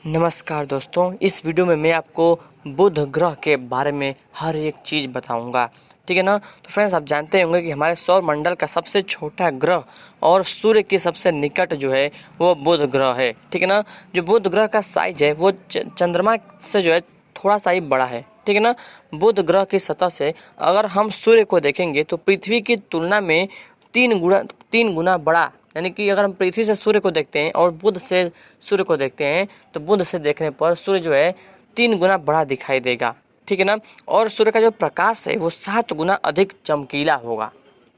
नमस्कार दोस्तों, इस वीडियो में मैं आपको बुध ग्रह के बारे में हर एक चीज़ बताऊंगा। ठीक है ना। तो फ्रेंड्स, आप जानते होंगे कि हमारे सौर मंडल का सबसे छोटा ग्रह और सूर्य के सबसे निकट जो है वो बुध ग्रह है। ठीक है ना। जो बुध ग्रह का साइज है वो चंद्रमा से जो है थोड़ा सा ही बड़ा है। ठीक है ना। बुध ग्रह की सतह से अगर हम सूर्य को देखेंगे तो पृथ्वी की तुलना में तीन गुना बड़ा, यानी कि अगर हम पृथ्वी से सूर्य को देखते हैं और बुध से सूर्य को देखते हैं तो बुध से देखने पर सूर्य जो है 3 गुना बड़ा दिखाई देगा। ठीक है ना। और सूर्य का जो प्रकाश है वो 7 गुना अधिक चमकीला होगा।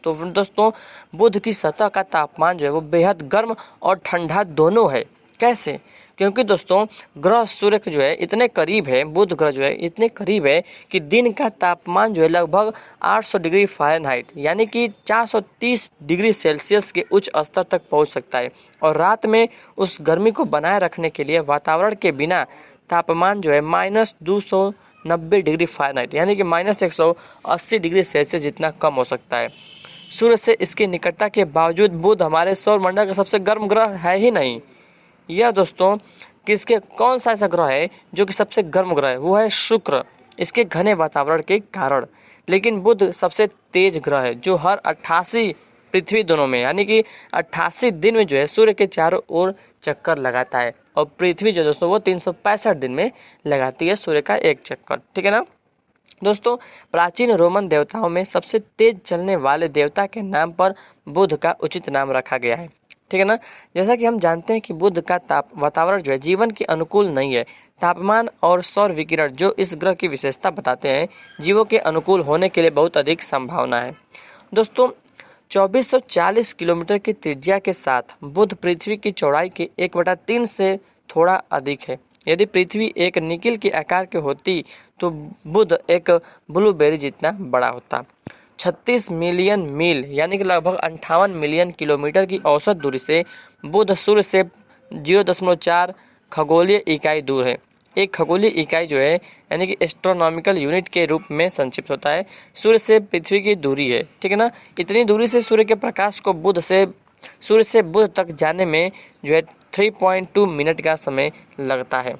तो दोस्तों, बुध की सतह का तापमान जो है वो बेहद गर्म और ठंडा दोनों है। कैसे? क्योंकि दोस्तों, ग्रह सूर्य के जो है इतने करीब है, बुध ग्रह जो है इतने करीब है कि दिन का तापमान जो है लगभग 800 डिग्री फ़ारेनहाइट यानी कि 430 डिग्री सेल्सियस के उच्च स्तर तक पहुंच सकता है। और रात में उस गर्मी को बनाए रखने के लिए वातावरण के बिना तापमान जो है -290 डिग्री फ़ारेनहाइट यानी कि -180 डिग्री सेल्सियस जितना कम हो सकता है। सूर्य से इसकी निकटता के बावजूद बुध हमारे सौर मंडल का सबसे गर्म ग्रह है ही नहीं। यह दोस्तों, किसके कौन सा ऐसा ग्रह है जो कि सबसे गर्म ग्रह है? वो है शुक्र, इसके घने वातावरण के कारण। लेकिन बुध सबसे तेज ग्रह है जो हर 88 पृथ्वी दोनों में यानी कि 88 दिन में जो है सूर्य के चारों ओर चक्कर लगाता है। और पृथ्वी जो दोस्तों वो 365 दिन में लगाती है सूर्य का एक चक्कर। ठीक है ना दोस्तों, प्राचीन रोमन देवताओं में सबसे तेज चलने वाले देवता के नाम पर बुध का उचित नाम रखा गया है। ठीक है ना। जैसा कि हम जानते हैं कि बुध का वातावरण जो है जीवन के अनुकूल नहीं है। तापमान और सौर विकिरण जो इस ग्रह की विशेषता बताते हैं, जीवों के अनुकूल होने के लिए बहुत अधिक संभावना है। दोस्तों, 2440 किलोमीटर की त्रिज्या के साथ बुध पृथ्वी की चौड़ाई के 1/3 से थोड़ा अधिक है। यदि पृथ्वी एक निकिल के आकार की होती तो बुध एक ब्लूबेरी जितना बड़ा होता। 36 मिलियन मील यानी कि लगभग 58 मिलियन किलोमीटर की औसत दूरी से बुध सूर्य से 0.4 खगोलीय इकाई दूर है। एक खगोलीय इकाई जो है यानी कि एस्ट्रोनॉमिकल यूनिट के रूप में संक्षिप्त होता है, सूर्य से पृथ्वी की दूरी है। ठीक है ना। इतनी दूरी से सूर्य के प्रकाश को सूर्य से बुध तक जाने में जो है 3.2 मिनट का समय लगता है।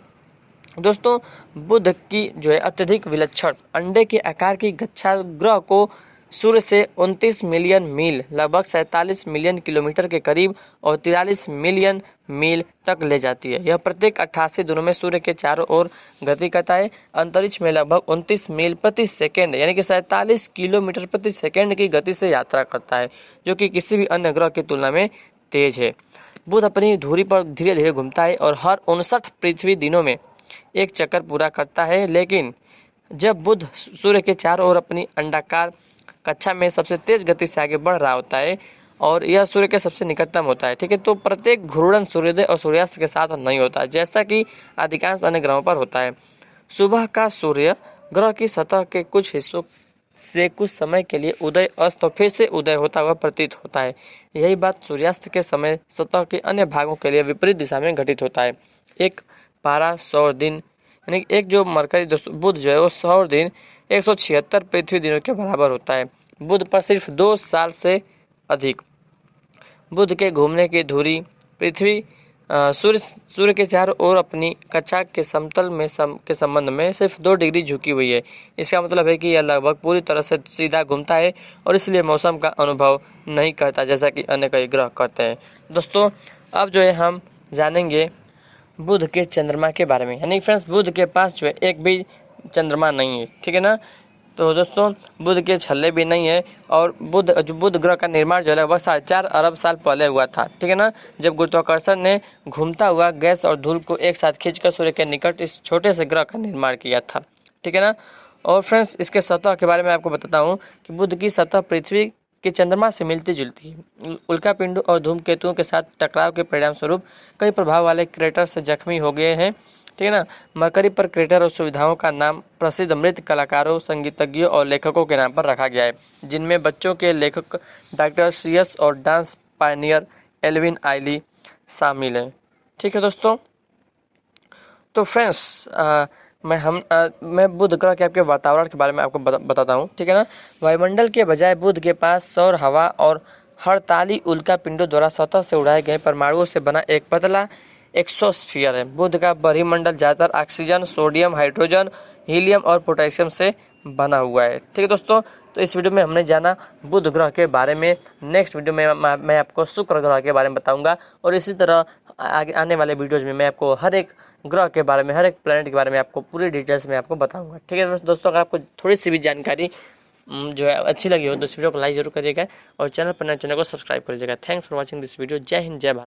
दोस्तों, बुध की जो है अत्यधिक विलक्षण अंडे के आकार की गच्छा ग्रह को सूर्य से 29 मिलियन मील लगभग 47 मिलियन किलोमीटर के करीब और 43 मिलियन मील तक ले जाती है। यह प्रत्येक 88 दिनों में सूर्य के चारों ओर गति करता है। अंतरिक्ष में लगभग 29 मील प्रति सेकेंड यानी कि 47 किलोमीटर प्रति सेकेंड की गति से यात्रा करता है, जो कि किसी भी अन्य ग्रह की तुलना में तेज है। बुध अपनी धुरी पर धीरे धीरे घूमता है और हर 59 पृथ्वी दिनों में एक चक्कर पूरा करता है। लेकिन जब बुध सूर्य के चारों ओर अपनी अंडाकार कक्षा में सबसे तेज गति से आगे बढ़ रहा होता है और यह सूर्य के सबसे निकटतम होता है, ठीक है, तो प्रत्येक घूर्णन सूर्योदय और सूर्यास्त के साथ नहीं होता जैसा कि अधिकांश अन्य ग्रहों पर होता है। सुबह का सूर्य ग्रह की सतह के कुछ हिस्सों से कुछ समय के लिए उदय अस्त और फिर से उदय होता हुआ प्रतीत होता है। यही बात सूर्यास्त के समय सतह के अन्य भागों के लिए विपरीत दिशा में घटित होता है। एक पारा सौर दिन यानी एक जो मरकरी बुध जो है वो सौर दिन 176 पृथ्वी दिनों के बराबर होता है। बुध पर सिर्फ 2 साल से अधिक। बुध के घूमने की धुरी पृथ्वी सूर्य के चारों ओर अपनी कक्षा के समतल में के संबंध में सिर्फ 2 डिग्री झुकी हुई है। इसका मतलब है कि यह लगभग पूरी तरह से सीधा घूमता है और इसलिए मौसम का अनुभव नहीं करता जैसा कि अन्य कई ग्रह करते हैं। दोस्तों, अब जो है हम जानेंगे बुध के चंद्रमा के बारे में। यानी फ्रेंड्स, बुध के पास जो है एक भी चंद्रमा नहीं है। ठीक है ना। तो दोस्तों, बुध के छल्ले भी नहीं है और बुध ग्रह का निर्माण जो है लगभग 4.5 अरब साल पहले हुआ था। ठीक है ना। जब गुरुत्वाकर्षण ने घूमता हुआ गैस और धूल को एक साथ खींचकर सूर्य के निकट इस छोटे से ग्रह का निर्माण किया था। ठीक है ना। और फ्रेंड्स, इसके सतह के बारे में आपको बताता हूँ कि बुध की सतह पृथ्वी के चंद्रमा से मिलती जुलती है। उल्कापिंडों और धूमकेतुओं के साथ टकराव के परिणाम स्वरूप कई प्रभाव वाले क्रेटर से जख्मी हो गए हैं। ठीक है ना। मरकरी पर क्रेटर और सुविधाओं का नाम प्रसिद्ध मृत कलाकारों, संगीतज्ञों और लेखकों के नाम पर रखा गया है, जिनमें बच्चों के लेखक डॉक्टर सीएस और डांस पायनियर एल्विन आइली शामिल हैं। ठीक है दोस्तों। तो फ्रेंड्स, मैं बुध ग्रह के आपके वातावरण के बारे में आपको बताता हूँ। ठीक है ना। वायुमंडल के बजाय बुध के पास सौर हवा और हड़ताली उल्का पिंडों द्वारा सतह से उड़ाए गए परमाणुओं से बना एक पतला एक्सोस्फीयर है। बुध का बहिर्मंडल ज़्यादातर ऑक्सीजन, सोडियम, हाइड्रोजन, हीलियम और पोटेशियम से बना हुआ है। ठीक है दोस्तों, तो इस वीडियो में हमने जाना बुध ग्रह के बारे में। नेक्स्ट वीडियो में मैं आपको शुक्र ग्रह के बारे में बताऊंगा, और इसी तरह आगे आने वाले वीडियोज में मैं आपको हर एक ग्रह के बारे में, हर एक प्लैनेट के बारे में आपको पूरी डिटेल्स में आपको बताऊंगा। ठीक है दोस्तों, अगर आपको थोड़ी सी भी जानकारी जो है अच्छी लगी हो तो इस वीडियो को लाइक जरूर करिएगा, और चैनल पर नए चैनल को सब्सक्राइब करिएगा। Thanks for watching this video. जय हिंद, जय भारत।